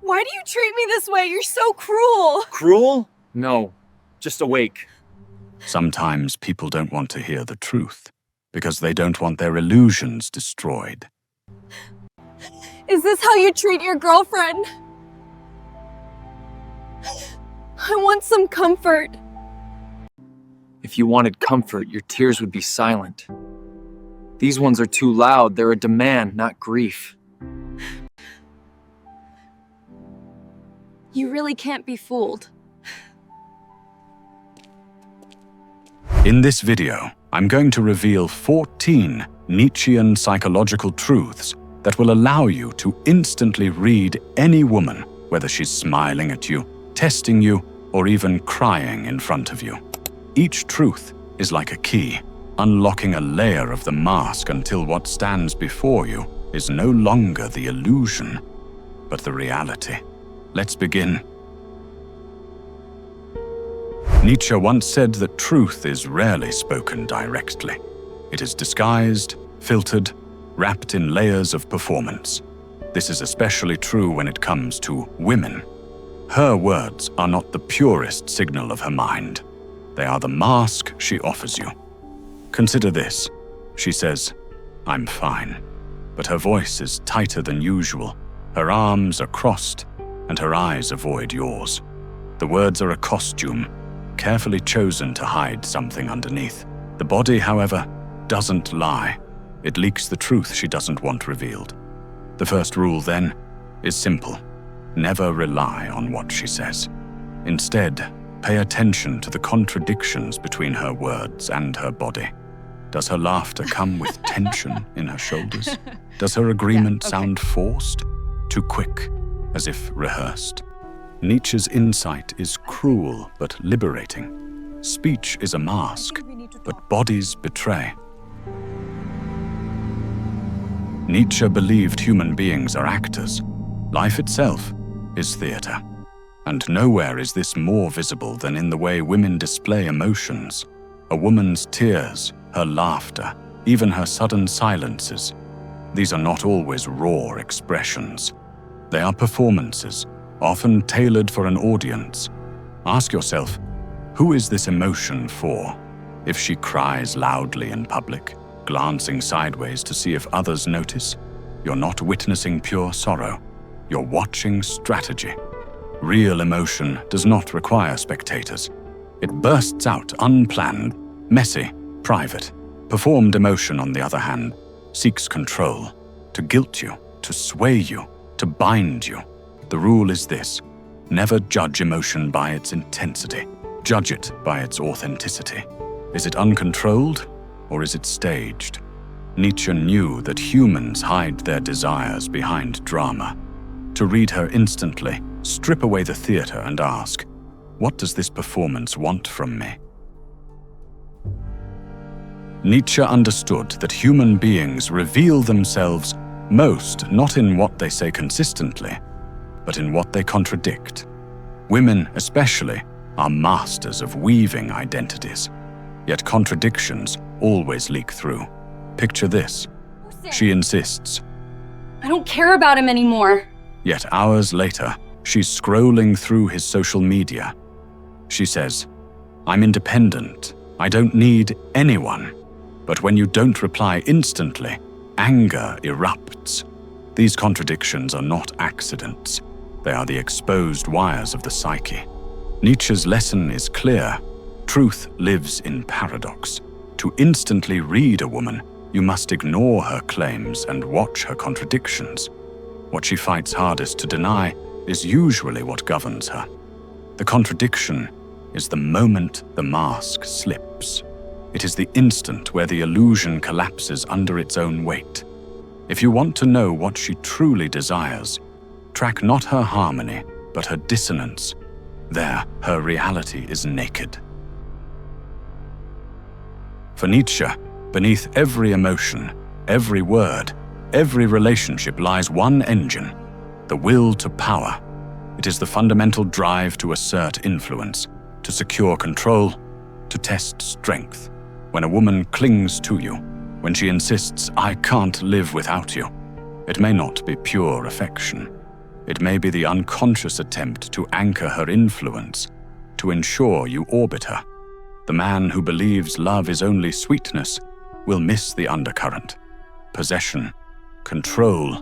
Why do you treat me this way? You're so cruel. Cruel? No, just awake. Sometimes people don't want to hear the truth because they don't want their illusions destroyed. Is this how you treat your girlfriend? I want some comfort. If you wanted comfort, your tears would be silent. These ones are too loud. They're a demand, not grief. You really can't be fooled. In this video, I'm going to reveal 14 Nietzschean psychological truths that will allow you to instantly read any woman, whether she's smiling at you, testing you, or even crying in front of you. Each truth is like a key, unlocking a layer of the mask until what stands before you is no longer the illusion, but the reality. Let's begin. Nietzsche once said that truth is rarely spoken directly. It is disguised, filtered, wrapped in layers of performance. This is especially true when it comes to women. Her words are not the purest signal of her mind. They are the mask she offers you. Consider this. She says, "I'm fine," but her voice is tighter than usual. Her arms are crossed, and her eyes avoid yours. The words are a costume, carefully chosen to hide something underneath. The body, however, doesn't lie. It leaks the truth she doesn't want revealed. The first rule, then, is simple. Never rely on what she says. Instead, pay attention to the contradictions between her words and her body. Does her laughter come with tension in her shoulders? Does her agreement sound forced? Too quick, as if rehearsed? Nietzsche's insight is cruel but liberating. Speech is a mask, but bodies betray. Nietzsche believed human beings are actors. Life itself is theater. And nowhere is this more visible than in the way women display emotions. A woman's tears, her laughter, even her sudden silences. These are not always raw expressions. They are performances, often tailored for an audience. Ask yourself, who is this emotion for? If she cries loudly in public, glancing sideways to see if others notice, you're not witnessing pure sorrow. You're watching strategy. Real emotion does not require spectators. It bursts out unplanned, messy, private. Performed emotion, on the other hand, seeks control, to guilt you, to sway you, to bind you. The rule is this: never judge emotion by its intensity. Judge it by its authenticity. Is it uncontrolled, or is it staged? Nietzsche knew that humans hide their desires behind drama. To read her instantly, strip away the theater and ask, what does this performance want from me? Nietzsche understood that human beings reveal themselves most not in what they say consistently, but in what they contradict. Women, especially, are masters of weaving identities, yet contradictions always leak through. Picture this. She insists. I don't care about him anymore. Yet hours later, she's scrolling through his social media. She says, "I'm independent. I don't need anyone." But when you don't reply instantly, anger erupts. These contradictions are not accidents. They are the exposed wires of the psyche. Nietzsche's lesson is clear. Truth lives in paradox. To instantly read a woman, you must ignore her claims and watch her contradictions. What she fights hardest to deny is usually what governs her. The contradiction is the moment the mask slips. It is the instant where the illusion collapses under its own weight. If you want to know what she truly desires, track not her harmony, but her dissonance. There, her reality is naked. For Nietzsche, beneath every emotion, every word, every relationship lies one engine, the will to power. It is the fundamental drive to assert influence, to secure control, to test strength. When a woman clings to you, when she insists, "I can't live without you," it may not be pure affection. It may be the unconscious attempt to anchor her influence, to ensure you orbit her. The man who believes love is only sweetness will miss the undercurrent: possession, control,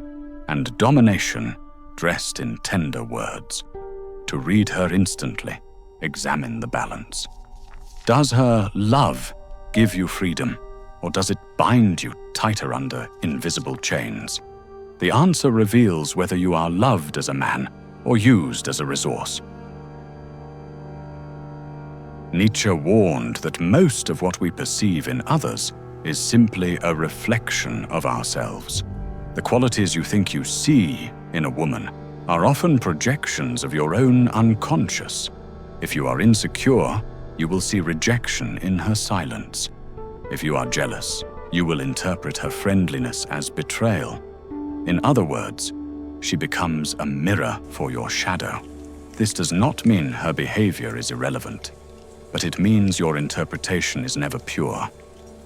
and domination dressed in tender words. To read her instantly, examine the balance. Does her love give you freedom, or does it bind you tighter under invisible chains? The answer reveals whether you are loved as a man or used as a resource. Nietzsche warned that most of what we perceive in others is simply a reflection of ourselves. The qualities you think you see in a woman are often projections of your own unconscious. If you are insecure, you will see rejection in her silence. If you are jealous, you will interpret her friendliness as betrayal. In other words, she becomes a mirror for your shadow. This does not mean her behavior is irrelevant, but it means your interpretation is never pure.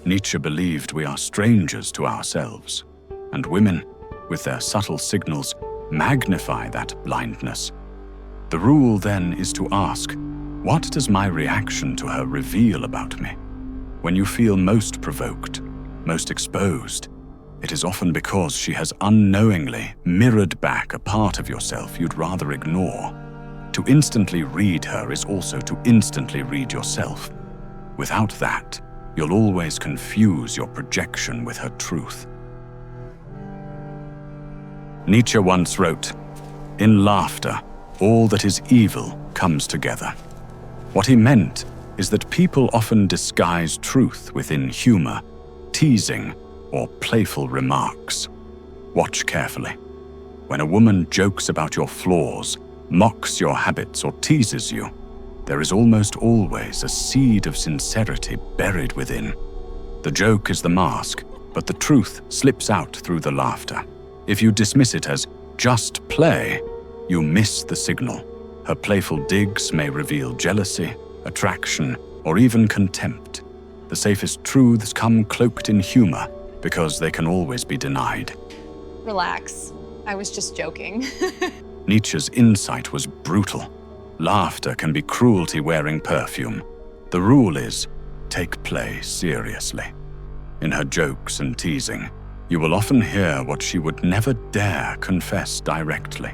Nietzsche believed we are strangers to ourselves, and women, with their subtle signals, magnify that blindness. The rule then is to ask, what does my reaction to her reveal about me? When you feel most provoked, most exposed, it is often because she has unknowingly mirrored back a part of yourself you'd rather ignore. To instantly read her is also to instantly read yourself. Without that, you'll always confuse your projection with her truth. Nietzsche once wrote, "In laughter, all that is evil comes together." What he meant is that people often disguise truth within humor, teasing, or playful remarks. Watch carefully. When a woman jokes about your flaws, mocks your habits, or teases you, there is almost always a seed of sincerity buried within. The joke is the mask, but the truth slips out through the laughter. If you dismiss it as just play, you miss the signal. Her playful digs may reveal jealousy, attraction, or even contempt. The safest truths come cloaked in humor because they can always be denied. Relax. I was just joking. Nietzsche's insight was brutal. Laughter can be cruelty wearing perfume. The rule is, take play seriously. In her jokes and teasing, you will often hear what she would never dare confess directly.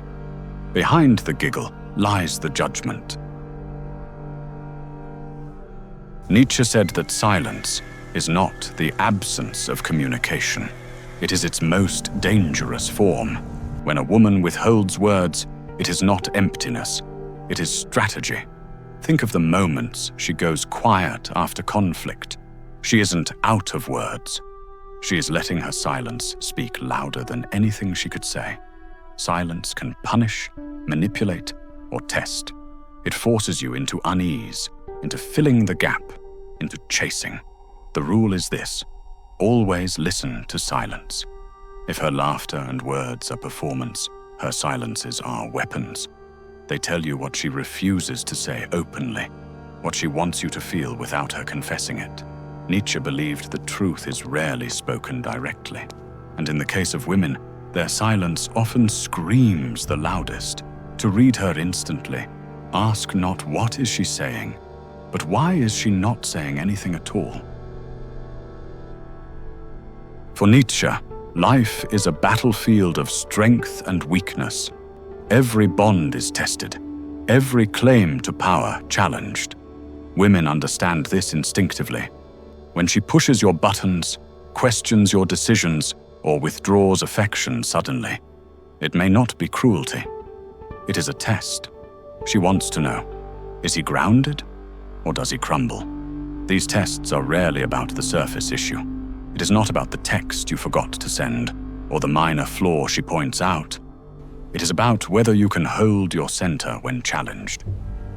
Behind the giggle lies the judgment. Nietzsche said that silence is not the absence of communication. It is its most dangerous form. When a woman withholds words, it is not emptiness, it is strategy. Think of the moments she goes quiet after conflict. She isn't out of words. She is letting her silence speak louder than anything she could say. Silence can punish, manipulate, or test. It forces you into unease, into filling the gap, into chasing. The rule is this: always listen to silence. If her laughter and words are performance, her silences are weapons. They tell you what she refuses to say openly, what she wants you to feel without her confessing it. Nietzsche believed that truth is rarely spoken directly, and in the case of women, their silence often screams the loudest. To read her instantly, ask not what is she saying, but why is she not saying anything at all? For Nietzsche, life is a battlefield of strength and weakness. Every bond is tested, every claim to power challenged. Women understand this instinctively. When she pushes your buttons, questions your decisions, or withdraws affection suddenly, it may not be cruelty. It is a test. She wants to know, is he grounded or does he crumble? These tests are rarely about the surface issue. It is not about the text you forgot to send or the minor flaw she points out. It is about whether you can hold your center when challenged.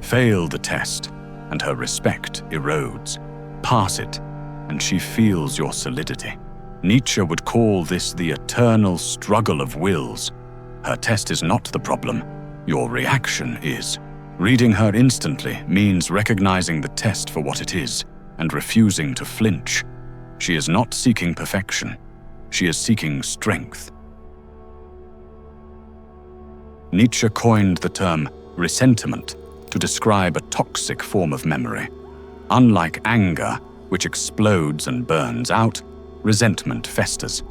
Fail the test, and her respect erodes. Pass it, and she feels your solidity. Nietzsche would call this the eternal struggle of wills. Her test is not the problem. Your reaction is. Reading her instantly means recognizing the test for what it is and refusing to flinch. She is not seeking perfection. She is seeking strength. Nietzsche coined the term resentiment to describe a toxic form of memory. Unlike anger, which explodes and burns out, resentment festers.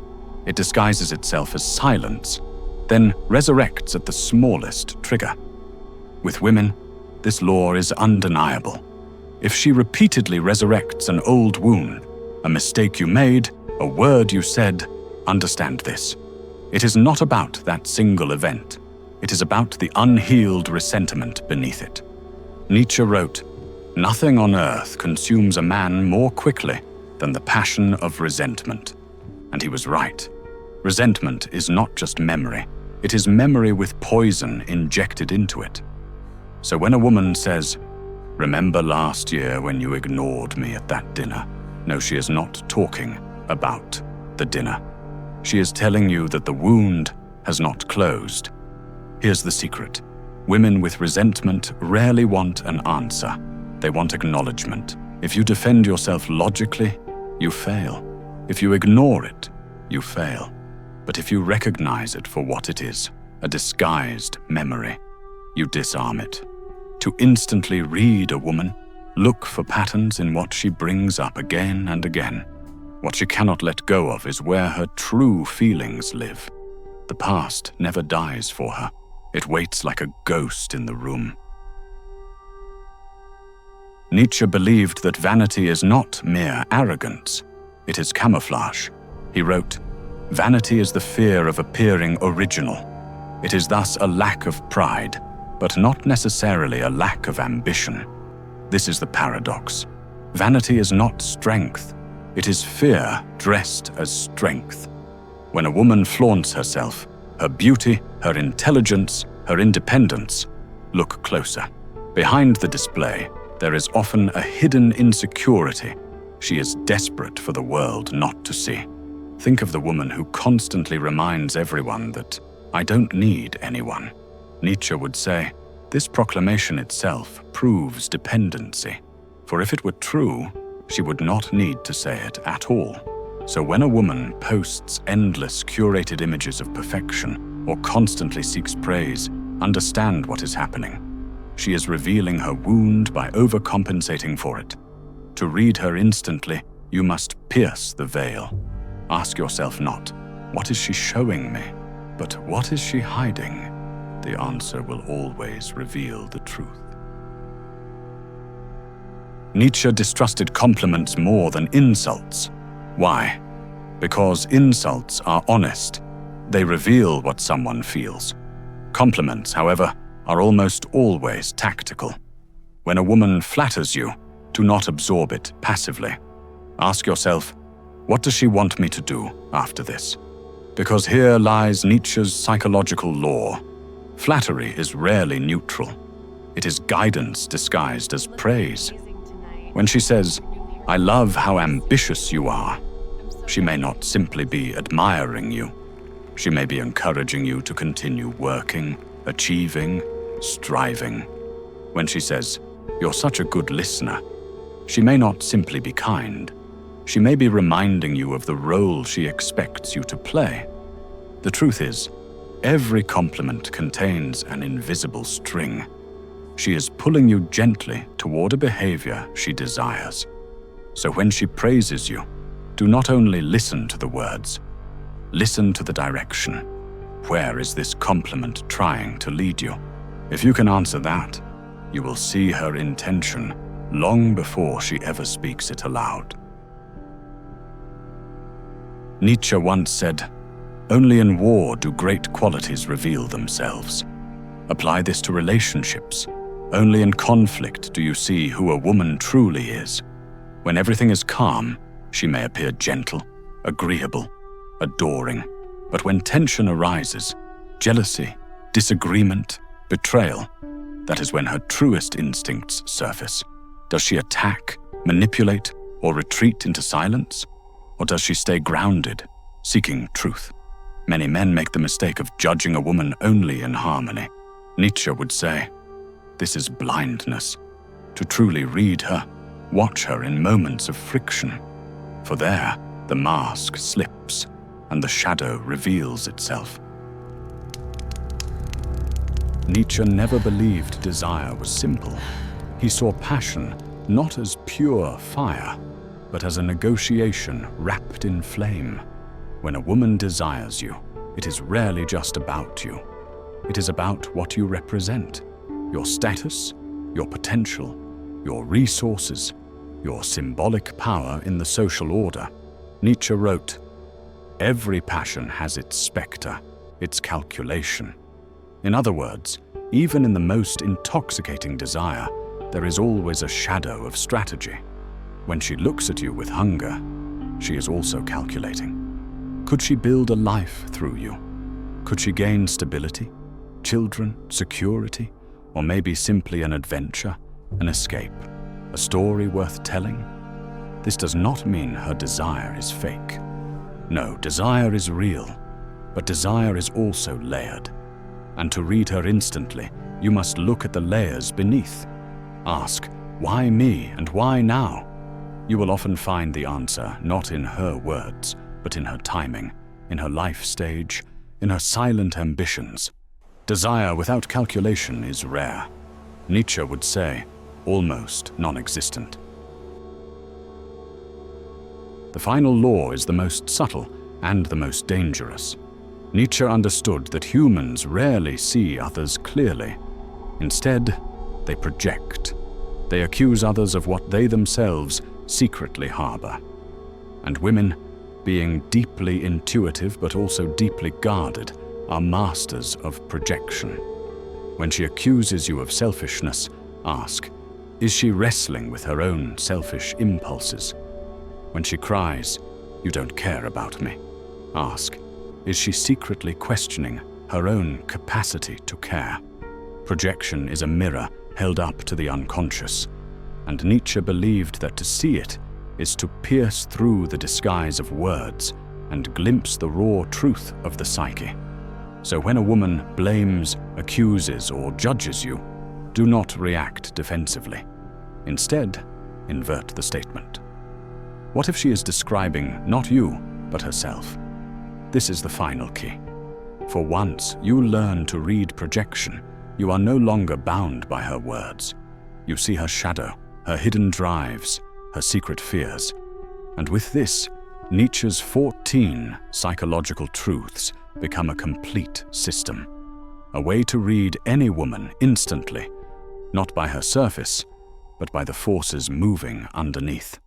It disguises itself as silence, then resurrects at the smallest trigger. With women, this law is undeniable. If she repeatedly resurrects an old wound, a mistake you made, a word you said, understand this. It is not about that single event. It is about the unhealed resentment beneath it. Nietzsche wrote, "Nothing on earth consumes a man more quickly than the passion of resentment." And he was right. Resentment is not just memory. It is memory with poison injected into it. So when a woman says, "Remember last year when you ignored me at that dinner?" No, she is not talking about the dinner. She is telling you that the wound has not closed. Here's the secret. Women with resentment rarely want an answer. They want acknowledgement. If you defend yourself logically, you fail. If you ignore it, you fail. But if you recognize it for what it is, a disguised memory, you disarm it. To instantly read a woman, look for patterns in what she brings up again and again. What she cannot let go of is where her true feelings live. The past never dies for her. It waits like a ghost in the room. Nietzsche believed that vanity is not mere arrogance. It is camouflage. He wrote, "Vanity is the fear of appearing original. It is thus a lack of pride, but not necessarily a lack of ambition." This is the paradox. Vanity is not strength. It is fear dressed as strength. When a woman flaunts herself, her beauty, her intelligence, her independence, look closer. Behind the display, there is often a hidden insecurity. She is desperate for the world not to see. Think of the woman who constantly reminds everyone that, "I don't need anyone." Nietzsche would say, this proclamation itself proves dependency. For if it were true, she would not need to say it at all. So when a woman posts endless curated images of perfection or constantly seeks praise, understand what is happening. She is revealing her wound by overcompensating for it. To read her instantly, you must pierce the veil. Ask yourself not, "What is she showing me?" but "What is she hiding?" The answer will always reveal the truth. Nietzsche distrusted compliments more than insults. Why? Because insults are honest. They reveal what someone feels. Compliments, however, are almost always tactical. When a woman flatters you, do not absorb it passively. Ask yourself, what does she want me to do after this? Because here lies Nietzsche's psychological law. Flattery is rarely neutral. It is guidance disguised as praise. When she says, "I love how ambitious you are," she may not simply be admiring you. She may be encouraging you to continue working, achieving, striving. When she says, "You're such a good listener," she may not simply be kind. She may be reminding you of the role she expects you to play. The truth is, every compliment contains an invisible string. She is pulling you gently toward a behavior she desires. So when she praises you, do not only listen to the words, listen to the direction. Where is this compliment trying to lead you? If you can answer that, you will see her intention long before she ever speaks it aloud. Nietzsche once said, "Only in war do great qualities reveal themselves." Apply this to relationships. Only in conflict do you see who a woman truly is. When everything is calm, she may appear gentle, agreeable, adoring. But when tension arises, jealousy, disagreement, betrayal, that is when her truest instincts surface. Does she attack, manipulate, or retreat into silence? Or does she stay grounded, seeking truth? Many men make the mistake of judging a woman only in harmony. Nietzsche would say, this is blindness. To truly read her, watch her in moments of friction. For there, the mask slips and the shadow reveals itself. Nietzsche never believed desire was simple. He saw passion not as pure fire, but as a negotiation wrapped in flame. When a woman desires you, it is rarely just about you. It is about what you represent, your status, your potential, your resources, your symbolic power in the social order. Nietzsche wrote, "Every passion has its spectre, its calculation." In other words, even in the most intoxicating desire, there is always a shadow of strategy. When she looks at you with hunger, she is also calculating. Could she build a life through you? Could she gain stability, children, security, or maybe simply an adventure, an escape, a story worth telling? This does not mean her desire is fake. No, desire is real, but desire is also layered. And to read her instantly, you must look at the layers beneath. Ask, why me and why now? You will often find the answer not in her words, but in her timing, in her life stage, in her silent ambitions. Desire without calculation is rare. Nietzsche would say, almost non-existent. The final law is the most subtle and the most dangerous. Nietzsche understood that humans rarely see others clearly. Instead, they project. They accuse others of what they themselves secretly harbor. And women, being deeply intuitive but also deeply guarded, are masters of projection. When she accuses you of selfishness, ask, is she wrestling with her own selfish impulses? When she cries, "You don't care about me," ask, is she secretly questioning her own capacity to care? Projection is a mirror held up to the unconscious, and Nietzsche believed that to see it is to pierce through the disguise of words and glimpse the raw truth of the psyche. So when a woman blames, accuses, or judges you, do not react defensively. Instead, invert the statement. What if she is describing not you, but herself? This is the final key. For once you learn to read projection, you are no longer bound by her words. You see her shadow, her hidden drives, her secret fears. And with this, Nietzsche's 14 psychological truths become a complete system. A way to read any woman instantly, not by her surface, but by the forces moving underneath.